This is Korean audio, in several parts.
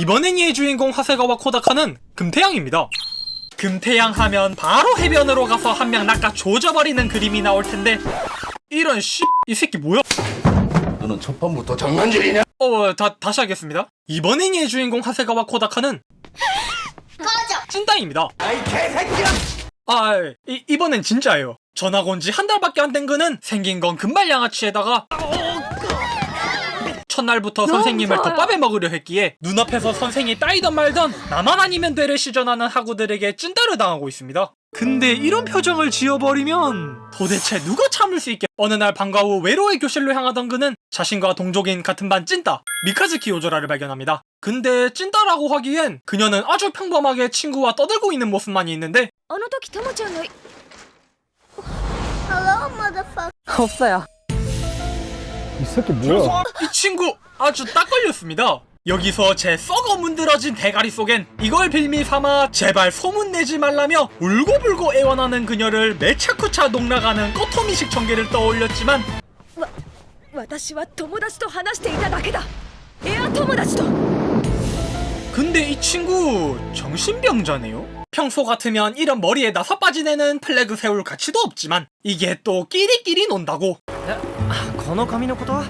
이번 애니의 주인공 하세가와 코다카는 금태양입니다. 금태양 하면 바로 해변으로 가서 한 명 낚아 조져버리는 그림이 나올 텐데 이런 이 새끼 뭐야? 너는 첫 판부터 장난질이냐? 다시 하겠습니다. 이번 애니의 주인공 하세가와 코다카는 찐따입니다. 아이 개새끼야! 이번엔 진짜예요. 전학 온 지 한 달밖에 안 된 그는 생긴 건 금발 양아치에다가 첫날부터 선생님을 덮밥에 먹으려 했기에 눈앞에서 선생이 따이던 말던 나만 아니면 돼를 시전하는 학우들에게 찐따를 당하고 있습니다. 근데 이런 표정을 지어버리면 도대체 누가 참을 수 있게. 어느 날 방과 후 외로의 교실로 향하던 그는 자신과 동족인 같은 반 찐따 미카즈키 요조라를 발견합니다. 근데 찐따라고 하기엔 그녀는 아주 평범하게 친구와 떠들고 있는 모습만이 있는데 없어요. 이 새끼 뭐야? 이 친구 아주 딱 걸렸습니다. 여기서 제 썩어 문드러진 대가리 속엔 이걸 빌미 삼아 제발 소문내지 말라며 울고불고 애원하는 그녀를 매차쿠차 농락하는 꼬토미식 전개를 떠올렸지만 私は友達と話していただけだ。エア友達と。 근데 이 친구 정신병자네요. 평소 같으면 이런 머리에 나사 빠진 애는 플래그 세울 가치도 없지만 이게 또 끼리끼리 논다고. この髪のことは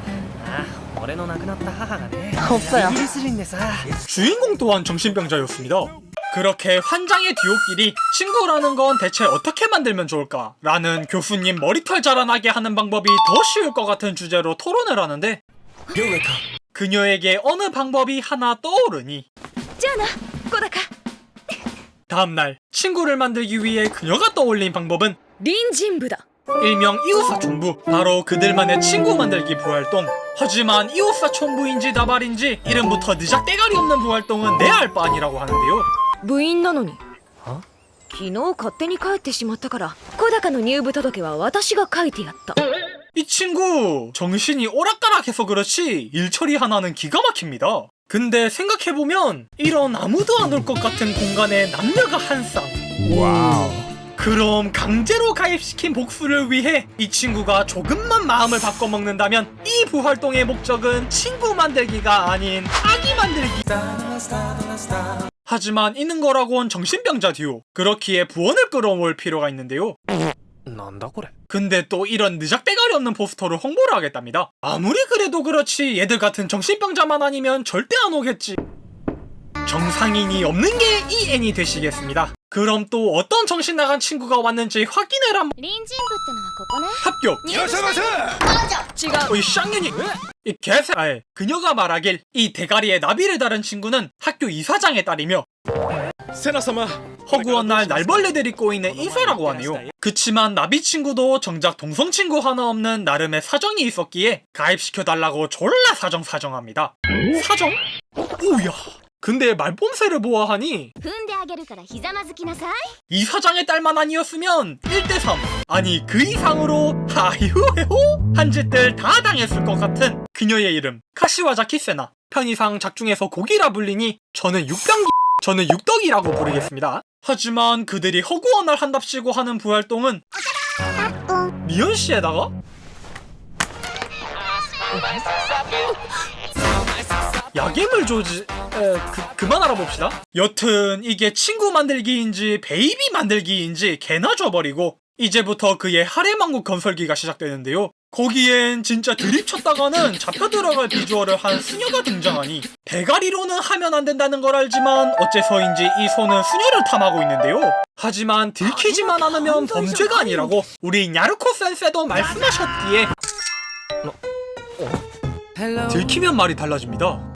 俺の亡くなった母がね 없어요. イギリス人でさ 주인공 또한 정신병자였습니다. 그렇게 환장의 듀오끼리 친구라는 건 대체 어떻게 만들면 좋을까? 라는 교수님 머리털 자라나게 하는 방법이 더 쉬울 것 같은 주제로 토론을 하는데 그녀에게 어느 방법이 하나 떠오르니 じゃあな、小高。 다음날 친구를 만들기 위해 그녀가 떠올린 방법은 隣人部だ。 일명 이웃사촌부, 바로 그들만의 친구 만들기 부활동. 하지만 이웃사촌부인지 나발인지 이름부터 느작대가리 없는 부활동은 내 알 바 아니라고 하는데요. 部員なのに。昨日勝手に帰ってしまったから、小高の入部届は私が書いてやった。 이 친구 정신이 오락가락해서 그렇지 일처리 하나는 기가 막힙니다. 근데 생각해보면 이런 아무도 안 올 것 같은 공간에 남녀가 한 쌍. 와우. 그럼 강제로 가입시킨 복수를 위해 이 친구가 조금만 마음을 바꿔먹는다면 이 부활동의 목적은 친구 만들기가 아닌 아기 만들기. 하지만 있는 거라곤 정신병자 듀오. 그렇기에 부원을 끌어올 필요가 있는데요. なんだこれ 근데 또 이런 느작대가리 없는 포스터를 홍보를 하겠답니다. 아무리 그래도 그렇지 얘들 같은 정신병자만 아니면 절대 안 오겠지. 정상인이 없는 게 이 애니 되시겠습니다. 그럼 또 어떤 정신 나간 친구가 왔는지 확인을 한번. 隣人部ってのはここね 합격. いらっしゃいませ！ 違う。 이 쌍년이 이 개새. 그녀가 말하길 이 대가리에 나비를 다른 친구는 학교 이사장의 딸이며 セナ様 허구한 날 날벌레들이 꼬이는 인사라고 하네요. 그치만 나비 친구도 정작 동성 친구 하나 없는 나름의 사정이 있었기에 가입시켜달라고 졸라 사정합니다. 사정? 오야. 근데 말뽐새를 보아하니 踏んであげるからひざまずきなさい 이 사장의 딸만 아니었으면 1대3 아니 그 이상으로 하이후헤호 한 짓들 다 당했을 것 같은 그녀의 이름 카시와자키 세나. 편의상 작중에서 고기라 불리니 저는 육덕이라고 부르겠습니다. 하지만 그들이 허구한 날 한답시고 하는 부활동은 미연씨에다가 야겜을 조지... 그만 알아봅시다. 여튼 이게 친구 만들기인지 베이비 만들기인지 개나 줘버리고 이제부터 그의 하렘왕국 건설기가 시작되는데요. 거기엔 진짜 드립 쳤다가는 잡혀 들어갈 비주얼을 한 수녀가 등장하니 대가리로는 하면 안 된다는 걸 알지만 어째서인지 이 손은 수녀를 탐하고 있는데요. 하지만 들키지만 않으면 범죄가 아니라고 우리 야르코 센세도 말씀하셨기에 들키면 말이 달라집니다.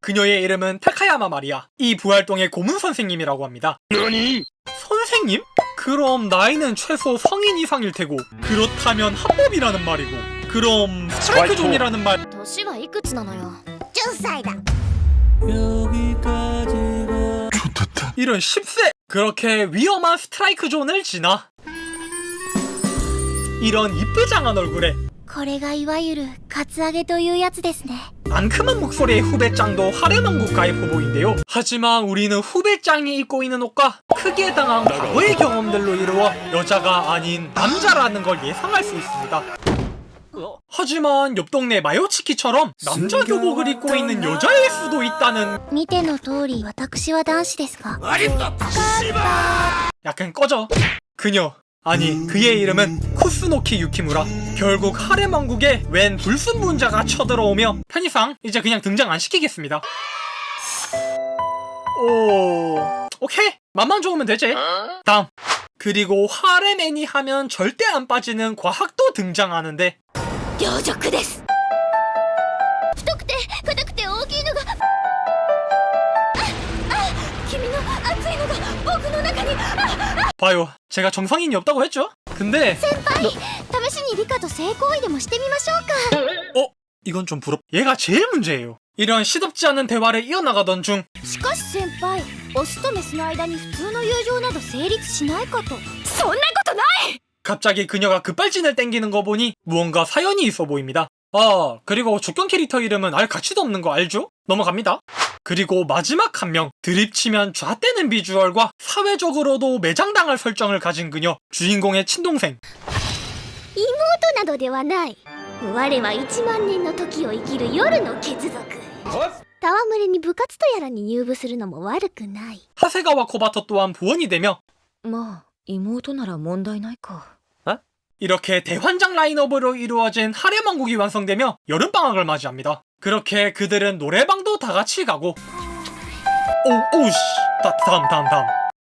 그녀의 이름은 타카야마 마리아. 이 부활동의 고문 선생님이라고 합니다. 너니? 선생님? 그럼 나이는 최소 성인 이상일 테고 그렇다면 합법이라는 말이고 그럼 스트라이크 존이라는 말. 年はいくつなのよ10歳だ 이런 10세. 그렇게 위험한 스트라이크 존을 지나 이런 이쁘장한 얼굴에 これがいわゆるカツアゲというやつですね 앙큼한 목소리의 후배짱도 하렘왕국 가입 후보인데요. 하지만 우리는 후배짱이 입고 있는 옷과 크게 당한 과거의 경험들로 이루어 여자가 아닌 남자라는 걸 예상할 수 있습니다. 하지만 옆 동네 마요치키처럼 남자 교복을 입고 있는 여자일 수도 있다는 見ての通り私は男子ですが 약간 꺼져. 그녀 아니 그의 이름은 쿠스노키 유키무라. 결국 하렘 왕국에 웬 불순분자가 쳐들어오며 편의상 이제 그냥 등장 안 시키겠습니다. 오케이 맘만 좋으면 되지. 다음 그리고 하렘 애니 하면 절대 안 빠지는 과학도 등장하는데 両辱です。太くて硬くて大きいのが君の熱いのが僕の中に 봐요 제가 정상인이 없다고 했죠? 근데 先輩試しに理科と性行為でもしてみましょうか 이건 좀 부럽. 얘가 제일 문제예요. 이런 시덥지 않은 대화를 이어나가던 중 しかし先輩オスとメスの間に普通の友情など成立しないかとそんなことない。 갑자기 그녀가 급발진을 땡기는 거 보니 무언가 사연이 있어 보입니다. 아 그리고 조건 캐릭터 이름은 알 가치도 없는 거 알죠? 넘어갑니다. 그리고 마지막 한 명 드립치면 좌대는 비주얼과 사회적으로도 매장당할 설정을 가진 그녀 주인공의 친동생 妹などではない我は1万年の時を生きる夜の血族戯れに部活とやらに入部するのも悪くない 하세가와 코바토 또한 부원이 되며 まあ妹なら問題ないか。 이렇게 대환장 라인업으로 이루어진 하렘 왕국이 완성되며 여름방학을 맞이합니다. 그렇게 그들은 노래방도 다 같이 가고 오우씨 다음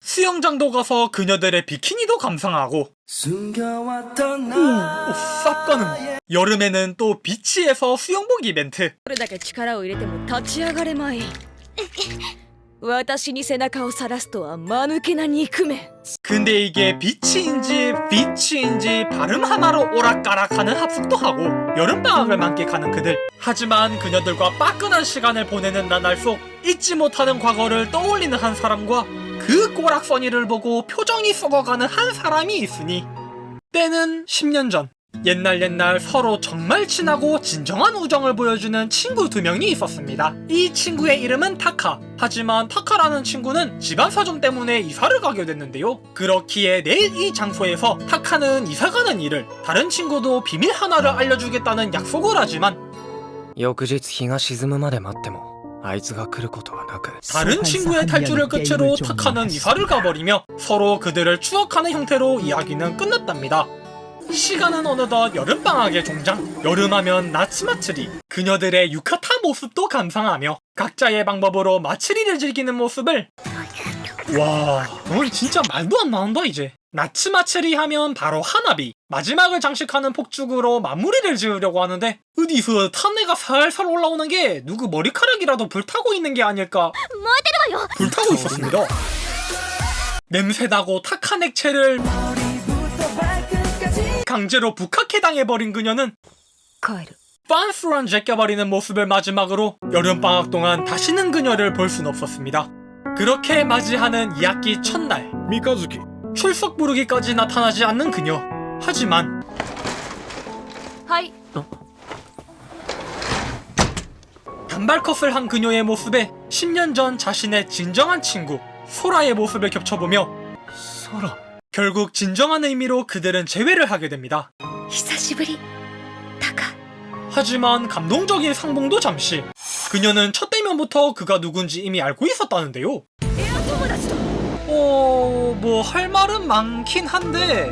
수영장도 가서 그녀들의 비키니도 감상하고 쌉가능 여름에는 또 비치에서 수영복 이벤트 どれだけ力を入れても立ち上がれまい。私に背中をさらすとは間抜けな憎め。 근데 이게 비치인지 비치인지 발음 하나로 오락가락하는 합숙도 하고 여름방학을 만끽하는 그들. 하지만 그녀들과 빠끈한 시간을 보내는 나날 속 잊지 못하는 과거를 떠올리는 한 사람과 그 꼬락서니를 보고 표정이 썩어가는 한 사람이 있으니 때는 10년 전 옛날 서로 정말 친하고 진정한 우정을 보여주는 친구 2명이 있었습니다. 이 친구의 이름은 타카. 하지만 타카라는 친구는 집안 사정 때문에 이사를 가게 됐는데요. 그렇기에 내일 이 장소에서 타카는 이사가는 일을 다른 친구도 비밀 하나를 알려주겠다는 약속을 하지만 翌日日が沈むまで待ってもあいつが来ることはなく 다른 친구의 탈출을 끝으로 타카는 이사를 가버리며 서로 그들을 추억하는 형태로 이야기는 끝났답니다. 시간은 어느덧 여름방학의 종장. 여름하면 나츠마츠리. 그녀들의 유카타 모습도 감상하며 각자의 방법으로 마츠리를 즐기는 모습을 와, 넌 진짜 말도 안 나온다 이제. 나츠마츠리 하면 바로 하나비. 마지막을 장식하는 폭죽으로 마무리를 지으려고 하는데 어디서 탄내가 살살 올라오는 게 누구 머리카락이라도 불타고 있는 게 아닐까. 불타고 있었습니다. 냄새나고 탁한 액체를 강제로 북학해당해버린 그녀는 帰る。 빤스런 제껴버리는 모습을 마지막으로 여름방학 동안 다시는 그녀를 볼 순 없었습니다. 그렇게 맞이하는 2학기 첫날 三日月 출석 부르기까지 나타나지 않는 그녀. 하지만 はい。 단발컷을 한 그녀의 모습에 10년 전 자신의 진정한 친구 소라의 모습을 겹쳐보며 소라. 결국 진정한 의미로 그들은 재회를 하게 됩니다. 久しぶり。タカ。 하지만 감동적인 상봉도 잠시. 그녀는 첫 대면부터 그가 누군지 이미 알고 있었다는데요. エア友達だ。 뭐 할 말은 많긴 한데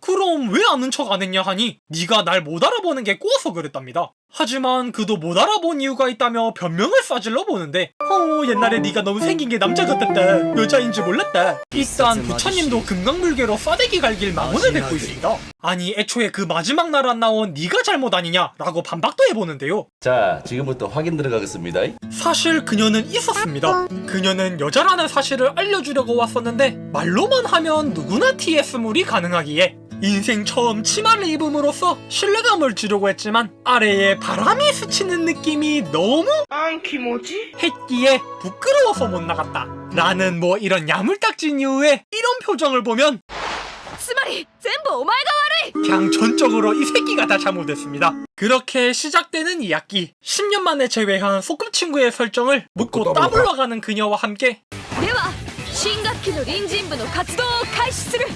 그럼 왜 아는 척 안 했냐 하니 네가 날 못 알아보는 게 꼬아서 그랬답니다. 하지만 그도 못 알아본 이유가 있다며 변명을 싸질러 보는데 옛날에 네가 너무 생긴 게 남자 같았다. 여자인지 몰랐다. 일단 부처님도 금강불개로 싸대기 갈길 망언을 뱉고 있습니다. 아니 애초에 그 마지막 날 안 나온 네가 잘못 아니냐 라고 반박도 해보는데요. 자, 지금부터 확인 들어가겠습니다. 사실 그녀는 있었습니다. 그녀는 여자라는 사실을 알려주려고 왔었는데 말로만 하면 누구나 TS물이 가능하기에 인생 처음 치마를 입음으로써 신뢰감을 주려고 했지만 아래에 바람이 스치는 느낌이 너무 했기에 부끄러워서 못 나갔다 라는 뭐 이런 야물딱진 이유에 이런 표정을 보면 つまり全部お前が悪い。 그냥 전적으로 이 새끼가 다 잘못했습니다. 그렇게 시작되는 2학기 10년 만에 재회한 소꿉친구의 설정을 묻고 따블러가는 그녀와 함께 では新学期の隣人部の活動を開始する。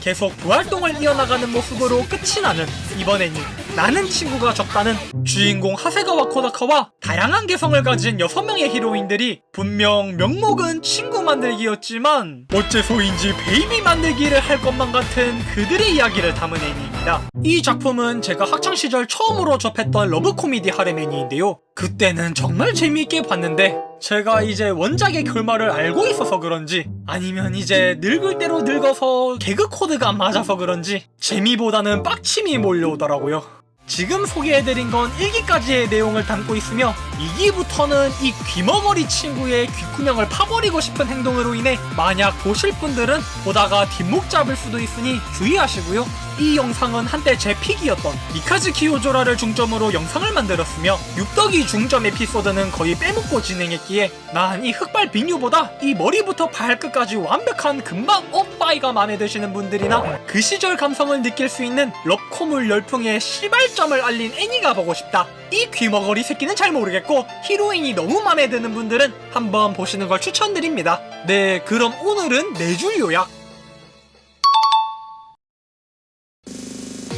계속 부활동을 이어나가는 모습으로 끝이 나는 이번 애니 나는 친구가 적다는 주인공 하세가와 코다카와 다양한 개성을 가진 6명의 히로인들이 분명 명목은 친구 만들기였지만 어째서인지 베이비 만들기를 할 것만 같은 그들의 이야기를 담은 애니입니다. 이 작품은 제가 학창시절 처음으로 접했던 러브 코미디 하렘 애니인데요. 그때는 정말 재미있게 봤는데 제가 이제 원작의 결말을 알고 있어서 그런지 아니면 이제 늙을 대로 늙어서 개그 코드가 안 맞아서 그런지 재미보다는 빡침이 몰려오더라고요. 지금 소개해드린 건 1기까지의 내용을 담고 있으며 2기부터는 이 귀머거리 친구의 귓구녕을 파버리고 싶은 행동으로 인해 만약 보실 분들은 보다가 뒷목 잡을 수도 있으니 주의하시고요. 이 영상은 한때 제 픽이었던 미카즈 키요조라를 중점으로 영상을 만들었으며 육덕이 중점 에피소드는 거의 빼먹고 진행했기에 난 이 흑발 빅뉴보다 이 머리부터 발끝까지 완벽한 금방 업바이가 마음에 드시는 분들이나 그 시절 감성을 느낄 수 있는 럽코물 열풍의 시발점을 알린 애니가 보고 싶다. 이 귀머거리 새끼는 잘 모르겠고 히로인이 너무 마음에 드는 분들은 한번 보시는 걸 추천드립니다. 네, 그럼 오늘은 4줄 요약.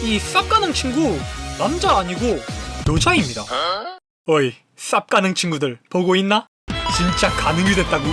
이 쌉가능 친구 남자 아니고 여자입니다. 어이, 쌉가능 친구들 보고 있나? 진짜 가능이 됐다고.